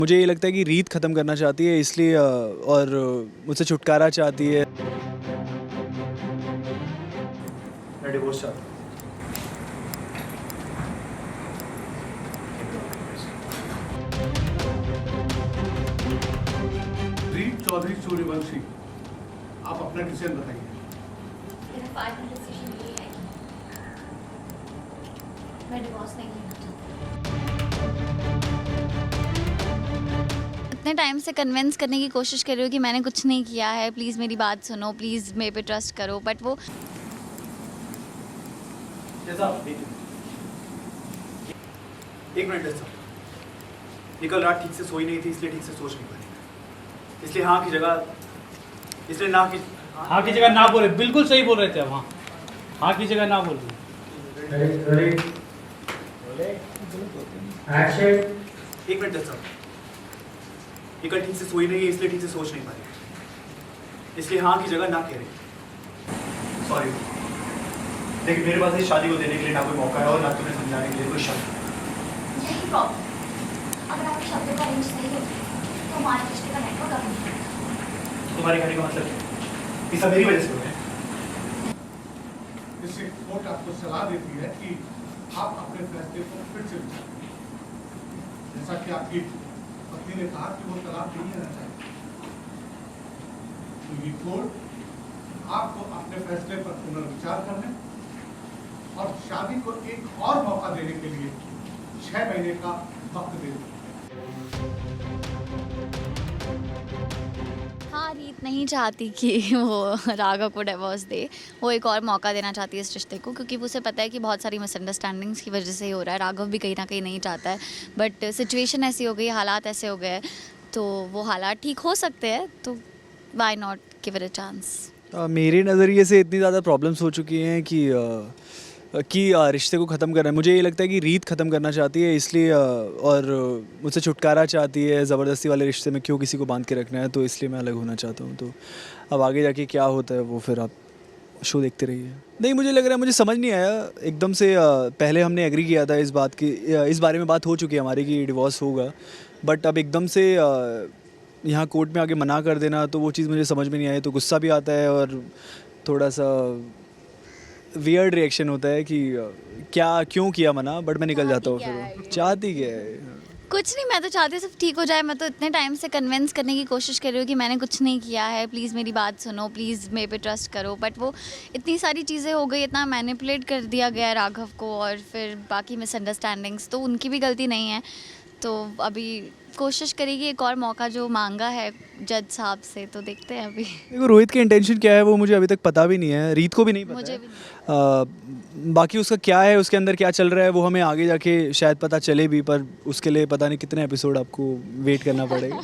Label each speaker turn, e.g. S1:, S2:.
S1: मुझे ये लगता है कि रीत ख़त्म करना चाहती है इसलिए और मुझसे छुटकारा चाहती है। मैं डिवोर्स चाहता हूँ।
S2: रीत चौधरी सूर्यवंशी, आप अपना डिसीजन बताइए।
S3: मेरा फाइनल डिसीजन ये है कि मैं डिवोर्स नहीं लेना चाहती। इतने टाइम से कन्विंस करने की कोशिश कर रही हूँ कि मैंने कुछ नहीं किया है, प्लीज़ मेरी बात सुनो, प्लीज़ मेरे पे ट्रस्ट करो, बट वो
S1: एक मिनट साहब, ये कल रात ठीक से सोई नहीं थी इसलिए ठीक से सोच नहीं पाई, इसलिए हाँ की जगह इसलिए ना की
S4: हाँ की जगह ना बोले। बिल्कुल सही बोल रहे थे हम। हाँ की जगह ना बोल रहे।
S1: एक मिनट साहब, ये कल ठीक से सोई नहीं है इसलिए ठीक से सोच नहीं पाई, इसलिए हाँ की जगह ना कह रही। सॉरी, लेकिन मेरे पास इस शादी को देने के लिए ना कोई मौका है और ना तुम्हें समझाने के लिए कोई शब्द।
S3: यही प्रॉब्लम, अगर आपके शब्दों का रेंज सही होती तो हमारे रिश्ते का नेटवर्क अभी नहीं।
S1: तुम्हारे कहने का मतलब क्या? ये सब मेरी वजह से हो रहा है।
S2: इससे कोर्ट आपको सलाह देती है कि आप अपने फैसले को फिर से विचार करें। जैसा कि आपकी पत्नी ने कहा कि वो तलाक नहीं लेना चाहती, तो ये कोर्ट आपको अपने फैसले पर पुनर्विचार करने और शादी को एक और मौका देने के लिए 6 महीने का वक्त दे देती है।
S3: हाँ, रीत नहीं चाहती कि वो राघव को डिवोर्स दे, वो एक और मौका देना चाहती है इस रिश्ते को, क्योंकि उसे पता है कि बहुत सारी मिसअंडरस्टैंडिंग्स की वजह से ही हो रहा है। राघव भी कहीं ना कहीं नहीं चाहता है, बट सिचुएशन ऐसी हो गई, हालात ऐसे हो गए, तो वो हालात ठीक हो सकते हैं, तो why not give it a chance.
S1: मेरे नज़रिए से इतनी ज़्यादा प्रॉब्लम्स हो चुकी हैं कि रिश्ते को ख़त्म करना है। मुझे ये लगता है कि रीत ख़त्म करना चाहती है इसलिए और मुझसे छुटकारा चाहती है। ज़बरदस्ती वाले रिश्ते में क्यों किसी को बांध के रखना है, तो इसलिए मैं अलग होना चाहता हूँ। तो अब आगे जाके क्या होता है वो फिर आप शो देखते रहिए। नहीं, मुझे लग रहा है, मुझे समझ नहीं आया एकदम से। पहले हमने एग्री किया था इस बात की, इस बारे में बात हो चुकी है हमारी कि डिवोर्स होगा, बट अब एकदम से यहाँ कोर्ट में आके मना कर देना, तो वो चीज़ मुझे समझ में नहीं आई। तो गुस्सा भी आता है और थोड़ा सा वियर्ड रिएक्शन होता है कि क्या क्यों किया मना, बट मैं निकल जाता हूँ फिर। चाहती क्या है?
S3: कुछ नहीं, मैं तो चाहती हूँ सब ठीक हो जाए। मैं तो इतने टाइम से कन्विंस करने की कोशिश कर रही हूँ कि मैंने कुछ नहीं किया है, प्लीज़ मेरी बात सुनो, प्लीज़ मेरे पे ट्रस्ट करो, बट वो इतनी सारी चीज़ें हो गई, इतना मैनिपुलेट कर दिया गया राघव को, और फिर बाकी मिसअंडरस्टैंडिंग्स तो उनकी भी गलती नहीं है। तो अभी कोशिश करेगी एक और मौका जो मांगा है जज साहब से, तो देखते हैं अभी।
S1: देखो, रोहित की इंटेंशन क्या है वो मुझे अभी तक पता भी नहीं है, रीत को भी नहीं पता
S3: मुझे
S1: है।
S3: भी
S1: बाकी उसका क्या है, उसके अंदर क्या चल रहा है, वो हमें आगे जाके शायद पता चले भी, पर उसके लिए पता नहीं कितने एपिसोड आपको वेट करना पड़ेगा।